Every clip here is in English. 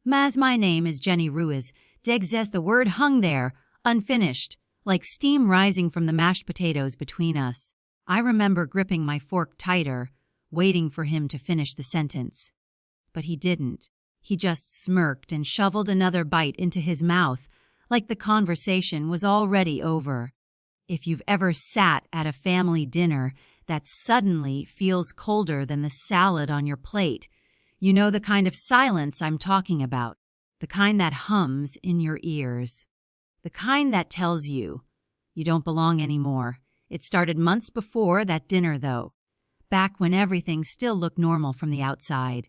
Mas, my name is Jenny Ruiz. D'exist the word hung there, unfinished, like steam rising from the mashed potatoes between us. I remember gripping my fork tighter, waiting for him to finish the sentence. But he didn't. He just smirked and shoveled another bite into his mouth, like the conversation was already over. If you've ever sat at a family dinner that suddenly feels colder than the salad on your plate, you know the kind of silence I'm talking about, the kind that hums in your ears, the kind that tells you you don't belong anymore. It started months before that dinner, though, back when everything still looked normal from the outside.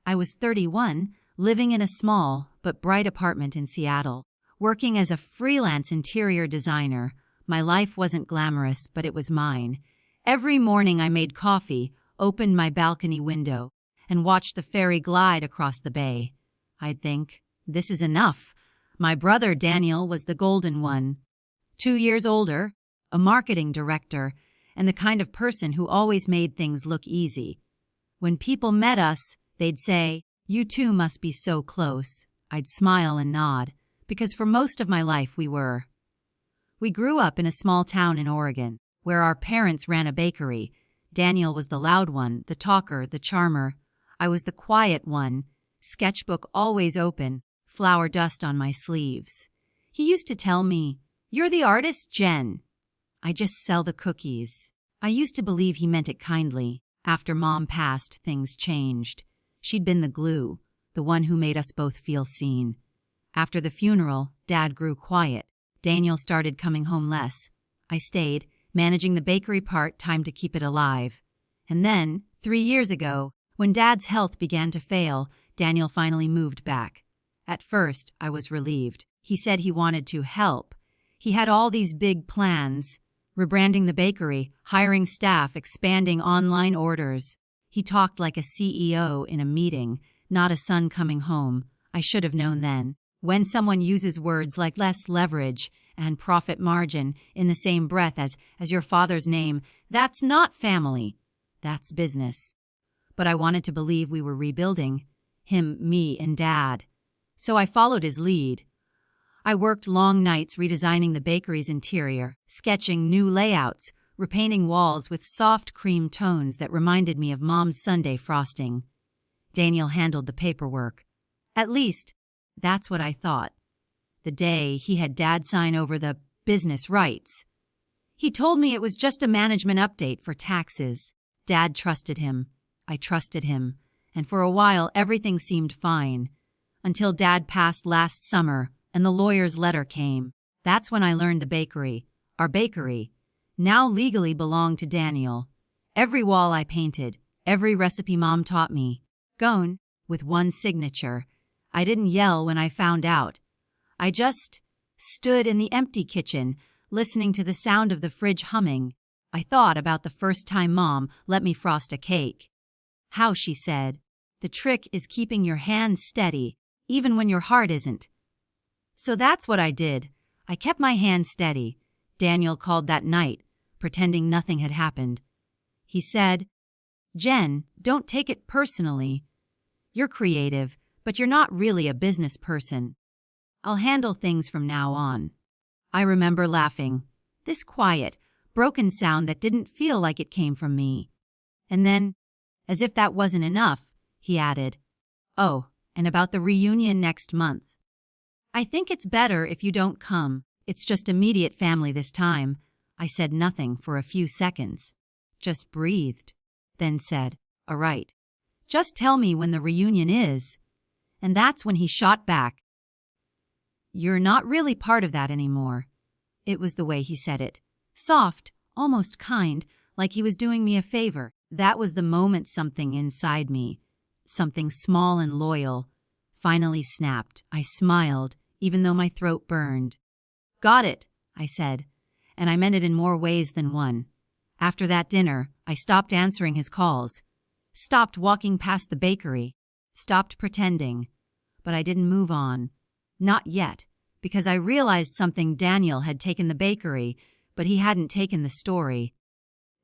I was 31, living in a small but bright apartment in Seattle, working as a freelance interior designer. My life wasn't glamorous, but it was mine. Every morning I made coffee, opened my balcony window, and watched the ferry glide across the bay. I'd think, this is enough. My brother Daniel was the golden one. 2 years older, a marketing director, and the kind of person who always made things look easy. When people met us, they'd say, "You two must be so close." I'd smile and nod, because for most of my life we were. We grew up in a small town in Oregon, where our parents ran a bakery. Daniel was the loud one, the talker, the charmer. I was the quiet one, sketchbook always open, flour dust on my sleeves. He used to tell me, "You're the artist, Jen." I just sell the cookies. I used to believe he meant it kindly. After Mom passed, things changed. She'd been the glue, the one who made us both feel seen. After the funeral, Dad grew quiet. Daniel started coming home less. I stayed, managing the bakery part-time to keep it alive. And then, 3 years ago, when Dad's health began to fail, Daniel finally moved back. At first, I was relieved. He said he wanted to help. He had all these big plans, rebranding the bakery, hiring staff, expanding online orders. He talked like a CEO in a meeting, not a son coming home. I should have known then. When someone uses words like less leverage and profit margin in the same breath as your father's name, that's not family. That's business. But I wanted to believe we were rebuilding. Him, me, and Dad. So I followed his lead. I worked long nights redesigning the bakery's interior, sketching new layouts, repainting walls with soft cream tones that reminded me of Mom's Sunday frosting. Daniel handled the paperwork. At least, that's what I thought. The day he had Dad sign over the business rights. He told me it was just a management update for taxes. Dad trusted him. I trusted him. And for a while, everything seemed fine. Until Dad passed last summer and the lawyer's letter came. That's when I learned the bakery, our bakery, now legally belonged to Daniel. Every wall I painted, every recipe Mom taught me, gone, with one signature. I didn't yell when I found out. I just stood in the empty kitchen, listening to the sound of the fridge humming. I thought about the first time Mom let me frost a cake. How she said, "The trick is keeping your hand steady, even when your heart isn't." So that's what I did. I kept my hand steady. Daniel called that night, pretending nothing had happened. He said, "Jen, don't take it personally. You're creative, but you're not really a business person. I'll handle things from now on." I remember laughing. This quiet, broken sound that didn't feel like it came from me. And then, as if that wasn't enough, he added, "Oh, and about the reunion next month. I think it's better if you don't come. It's just immediate family this time." I said nothing for a few seconds. Just breathed. Then said, "All right. Just tell me when the reunion is." And that's when he shot back, "You're not really part of that anymore." It was the way he said it. Soft, almost kind, like he was doing me a favor. That was the moment something inside me, something small and loyal, finally snapped. I smiled, even though my throat burned. "Got it," I said, and I meant it in more ways than one. After that dinner, I stopped answering his calls, stopped walking past the bakery, stopped pretending. But I didn't move on. Not yet, because I realized something. Daniel had taken the bakery, but he hadn't taken the story.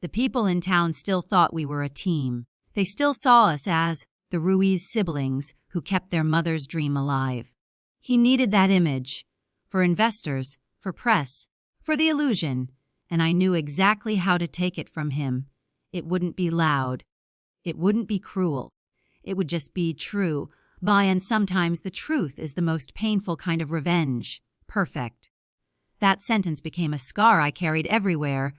The people in town still thought we were a team. They still saw us as the the Ruiz siblings who kept their mother's dream alive. He needed that image. For investors, for press, for the illusion, and I knew exactly how to take it from him. It wouldn't be loud. It wouldn't be cruel. It would just be true. And sometimes the truth is the most painful kind of revenge. Perfect. That sentence became a scar I carried everywhere,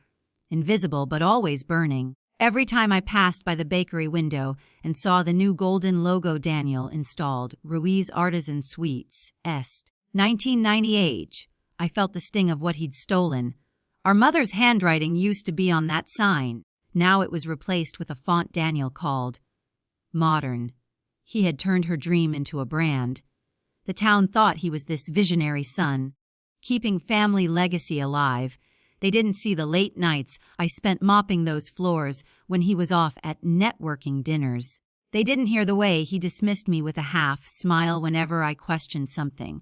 invisible but always burning. Every time I passed by the bakery window and saw the new golden logo Daniel installed, Ruiz Artisan Sweets, Est. 1998, I felt the sting of what he'd stolen. Our mother's handwriting used to be on that sign. Now it was replaced with a font Daniel called modern. He had turned her dream into a brand. The town thought he was this visionary son, keeping family legacy alive. They didn't see the late nights I spent mopping those floors when he was off at networking dinners. They didn't hear the way he dismissed me with a half-smile whenever I questioned something.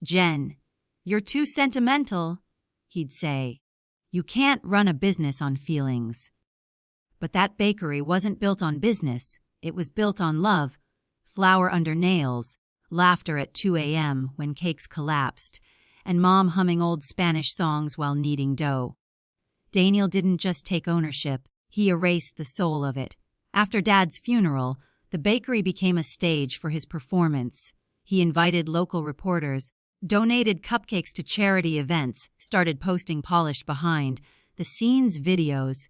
"Jen, you're too sentimental," he'd say. "You can't run a business on feelings." But that bakery wasn't built on business. It was built on love, flour under nails, laughter at 2 a.m. when cakes collapsed, and Mom humming old Spanish songs while kneading dough. Daniel didn't just take ownership, he erased the soul of it. After Dad's funeral, the bakery became a stage for his performance. He invited local reporters, donated cupcakes to charity events, started posting polished behind the scenes videos.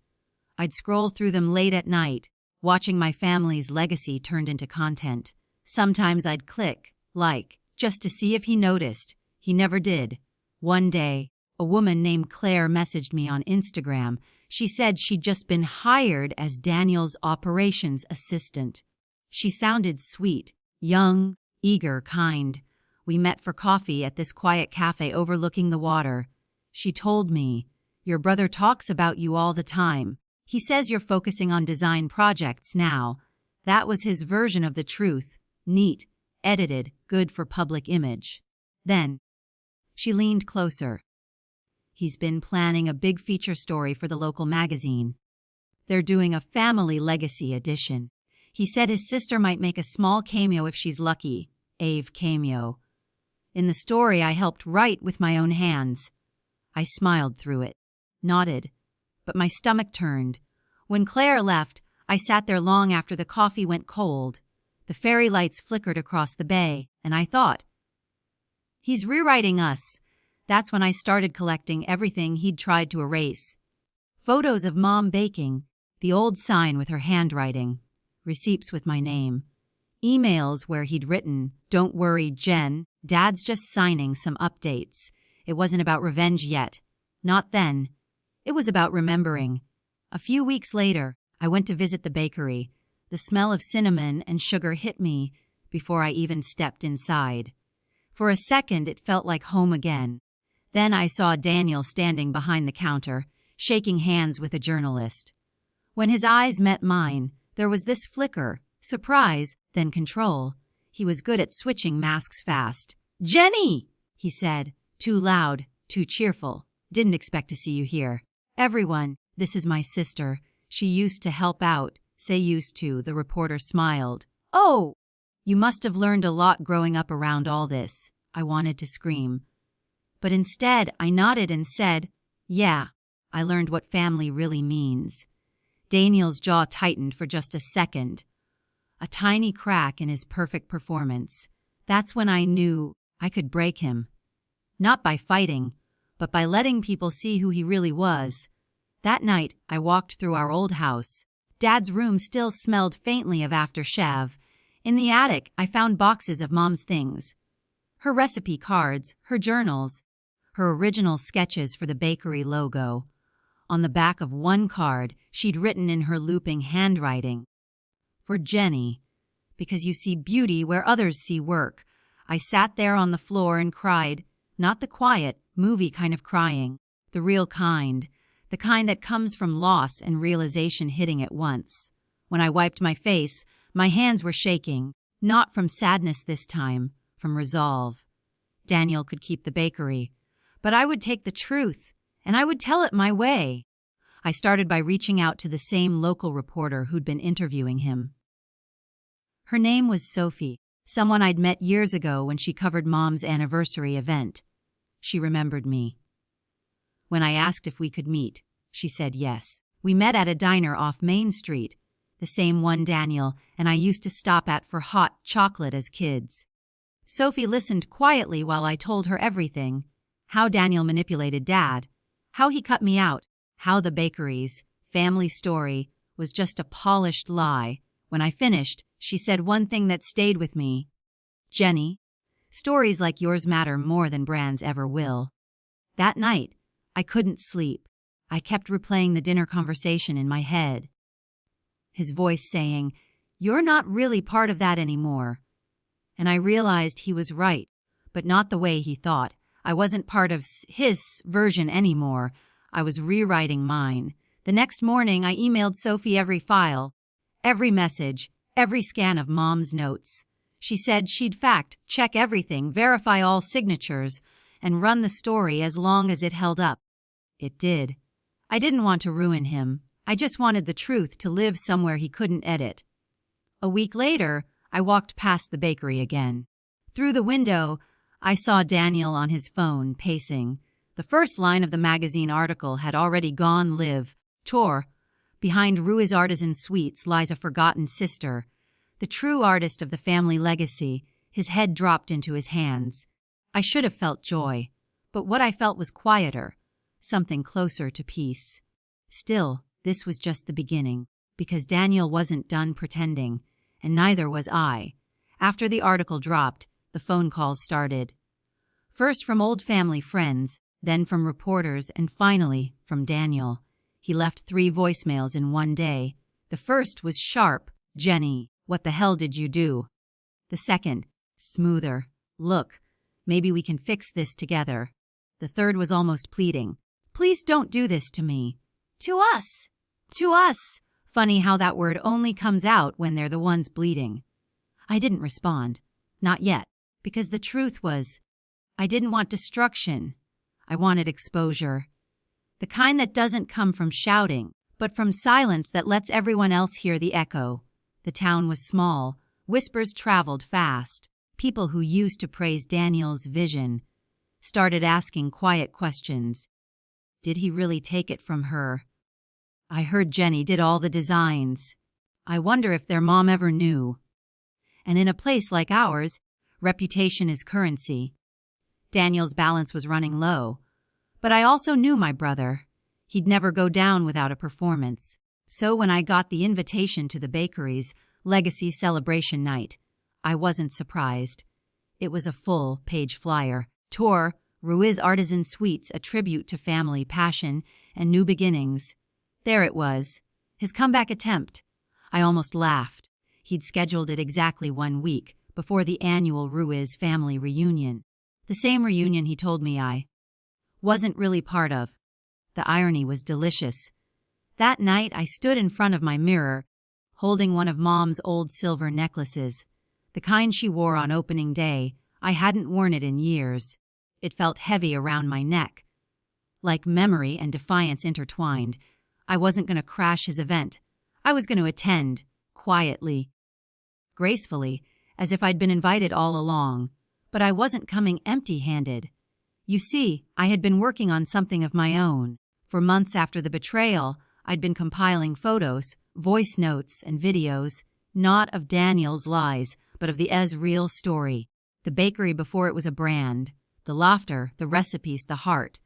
I'd scroll through them late at night, watching my family's legacy turned into content. Sometimes I'd click, like, just to see if he noticed. He never did. One day, a woman named Claire messaged me on Instagram. She said she'd just been hired as Daniel's operations assistant. She sounded sweet, young, eager, kind. We met for coffee at this quiet cafe overlooking the water. She told me, "Your brother talks about you all the time. He says you're focusing on design projects now." That was his version of the truth. Neat, edited, good for public image. Then, she leaned closer. "He's been planning a big feature story for the local magazine. They're doing a family legacy edition. He said his sister might make a small cameo if she's lucky. Ave cameo. In the story I helped write with my own hands." I smiled through it, nodded, but my stomach turned. When Claire left, I sat there long after the coffee went cold. The fairy lights flickered across the bay, and I thought, he's rewriting us. That's when I started collecting everything he'd tried to erase. Photos of Mom baking, the old sign with her handwriting, receipts with my name, emails where he'd written, "Don't worry, Jen, Dad's just signing some updates." It wasn't about revenge yet. Not then. It was about remembering. A few weeks later, I went to visit the bakery. The smell of cinnamon and sugar hit me before I even stepped inside. For a second, it felt like home again. Then I saw Daniel standing behind the counter, shaking hands with a journalist. When his eyes met mine, there was this flicker, surprise, then control. He was good at switching masks fast. "Jenny!" he said, too loud, too cheerful. "Didn't expect to see you here. Everyone, this is my sister. She used to help out." "Say used to," the reporter smiled. "Oh, you must have learned a lot growing up around all this." I wanted to scream. But instead, I nodded and said, "Yeah, I learned what family really means." Daniel's jaw tightened for just a second. A tiny crack in his perfect performance. That's when I knew I could break him. Not by fighting, but by letting people see who he really was. That night, I walked through our old house. Dad's room still smelled faintly of aftershave. In the attic, I found boxes of Mom's things. Her recipe cards, her journals, her original sketches for the bakery logo. On the back of one card, she'd written in her looping handwriting, "For Jenny, because you see beauty where others see work." I sat there on the floor and cried, not the quiet, movie kind of crying, the real kind, the kind that comes from loss and realization hitting at once. When I wiped my face, my hands were shaking, not from sadness this time, from resolve. Daniel could keep the bakery, but I would take the truth, and I would tell it my way. I started by reaching out to the same local reporter who'd been interviewing him. Her name was Sophie, someone I'd met years ago when she covered Mom's anniversary event. She remembered me. When I asked if we could meet, she said yes. We met at a diner off Main Street, the same one Daniel and I used to stop at for hot chocolate as kids. Sophie listened quietly while I told her everything. How Daniel manipulated Dad, how he cut me out, how the bakery's family story was just a polished lie. When I finished, she said one thing that stayed with me. Jenny, stories like yours matter more than brands ever will. That night, I couldn't sleep. I kept replaying the dinner conversation in my head. His voice saying, "You're not really part of that anymore." And I realized he was right, but not the way he thought. I wasn't part of his version anymore. I was rewriting mine. The next morning, I emailed Sophie every file, every message, every scan of Mom's notes. She said she'd fact-check everything, verify all signatures, and run the story as long as it held up. It did. I didn't want to ruin him. I just wanted the truth to live somewhere he couldn't edit. A week later, I walked past the bakery again. Through the window, I saw Daniel on his phone, pacing. The first line of the magazine article had already gone live. Tor, behind Ruiz Artisan Sweets lies a forgotten sister. The true artist of the family legacy. His head dropped into his hands. I should have felt joy, but what I felt was quieter, something closer to peace. Still, this was just the beginning, because Daniel wasn't done pretending, and neither was I. After the article dropped, the phone calls started. First from old family friends, then from reporters, and finally from Daniel. He left 3 voicemails in one day. The first was sharp, "Jenny, what the hell did you do?" The second, smoother, "Look, maybe we can fix this together." The third was almost pleading, "Please don't do this to me." To us! To us! Funny how that word only comes out when they're the ones bleeding. I didn't respond. Not yet. Because the truth was, I didn't want destruction. I wanted exposure. The kind that doesn't come from shouting, but from silence that lets everyone else hear the echo. The town was small. Whispers traveled fast. People who used to praise Daniel's vision started asking quiet questions. Did he really take it from her? I heard Jenny did all the designs. I wonder if their mom ever knew. And in a place like ours, reputation is currency. Daniel's balance was running low. But I also knew my brother. He'd never go down without a performance. So when I got the invitation to the bakery's legacy celebration night, I wasn't surprised. It was a full-page flyer. Tor, Ruiz Artisan Sweets, a tribute to family, passion, and new beginnings. There it was, his comeback attempt. I almost laughed. He'd scheduled it exactly 1 week before the annual Ruiz family reunion. The same reunion he told me I wasn't really part of. The irony was delicious. That night, I stood in front of my mirror, holding one of Mom's old silver necklaces, the kind she wore on opening day. I hadn't worn it in years. It felt heavy around my neck, like memory and defiance intertwined. I wasn't going to crash his event. I was going to attend, quietly, gracefully, as if I'd been invited all along. But I wasn't coming empty-handed. You see, I had been working on something of my own. For months after the betrayal, I'd been compiling photos, voice notes, and videos, not of Daniel's lies, but of the real story. The bakery before it was a brand. The laughter, the recipes, the heart.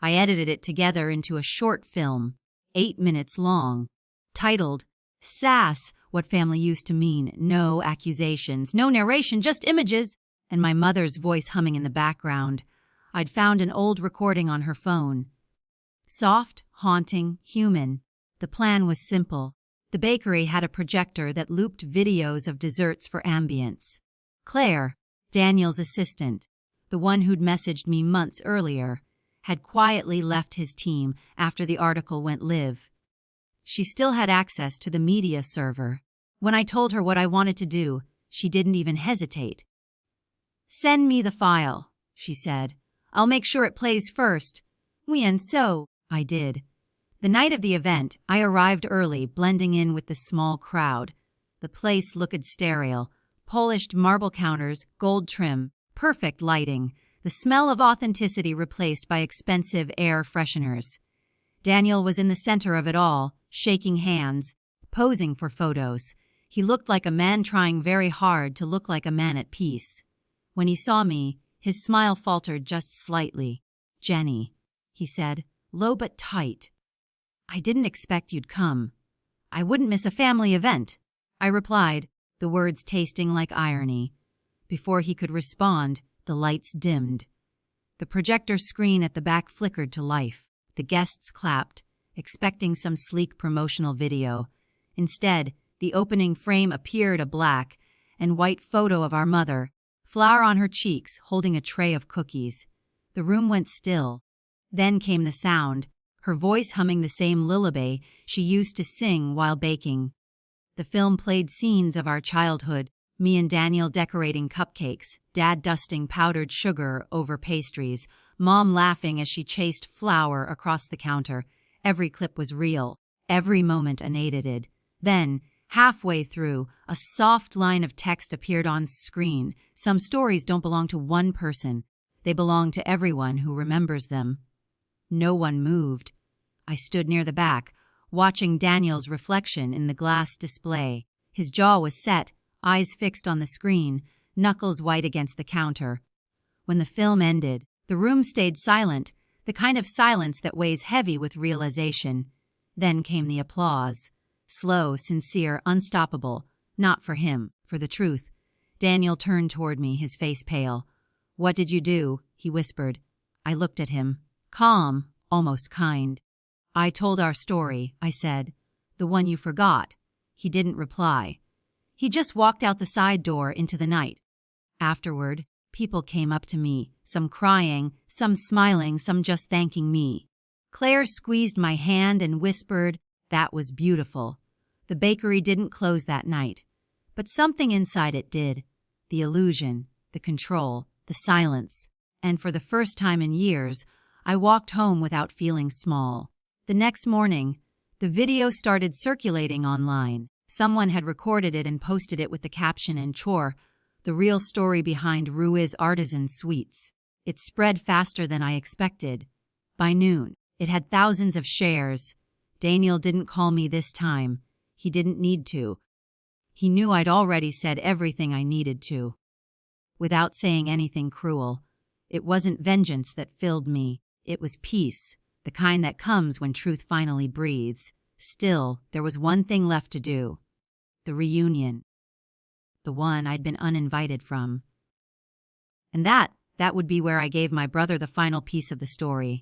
I edited it together into a short film, 8 minutes long, titled, "Sass, What Family Used to Mean. No accusations, no narration, just images," and my mother's voice humming in the background. I'd found an old recording on her phone. Soft, haunting, human. The plan was simple. The bakery had a projector that looped videos of desserts for ambience. Claire, Daniel's assistant, the one who'd messaged me months earlier, had quietly left his team after the article went live. She still had access to the media server. When I told her what I wanted to do, she didn't even hesitate. "Send me the file," she said. "I'll make sure it plays first." And so I did. The night of the event, I arrived early, blending in with the small crowd. The place looked sterile. Polished marble counters, gold trim, perfect lighting, the smell of authenticity replaced by expensive air fresheners. Daniel was in the center of it all, shaking hands, posing for photos. He looked like a man trying very hard to look like a man at peace. When he saw me, his smile faltered just slightly. "Jenny," he said, low but tight. "I didn't expect you'd come. I wouldn't miss a family event," I replied, the words tasting like irony. Before he could respond, the lights dimmed. The projector screen at the back flickered to life. The guests clapped, expecting some sleek promotional video. Instead, the opening frame appeared a black and white photo of our mother, flour on her cheeks, holding a tray of cookies. The room went still. Then came the sound, her voice humming the same lullaby she used to sing while baking. The film played scenes of our childhood, me and Daniel decorating cupcakes, Dad dusting powdered sugar over pastries, Mom laughing as she chased flour across the counter. Every clip was real, every moment unedited. Then, halfway through, a soft line of text appeared on screen. "Some stories don't belong to one person. They belong to everyone who remembers them." No one moved. I stood near the back, watching Daniel's reflection in the glass display. His jaw was set, eyes fixed on the screen, knuckles white against the counter. When the film ended, the room stayed silent, the kind of silence that weighs heavy with realization. Then came the applause. Slow, sincere, unstoppable. Not for him, for the truth. Daniel turned toward me, his face pale. "What did you do?" he whispered. I looked at him, calm, almost kind. "I told our story," I said. "The one you forgot." He didn't reply. He just walked out the side door into the night. Afterward, people came up to me, some crying, some smiling, some just thanking me. Claire squeezed my hand and whispered, "That was beautiful." The bakery didn't close that night, but something inside it did. The illusion, the control, the silence. And for the first time in years, I walked home without feeling small. The next morning, the video started circulating online. Someone had recorded it and posted it with the caption and chore, "The real story behind Ruiz Artisan Sweets." It spread faster than I expected. By noon, it had thousands of shares. Daniel didn't call me this time. He didn't need to. He knew I'd already said everything I needed to. Without saying anything cruel, it wasn't vengeance that filled me. It was peace, the kind that comes when truth finally breathes. Still, there was one thing left to do. The reunion. The one I'd been uninvited from. And that would be where I gave my brother the final piece of the story.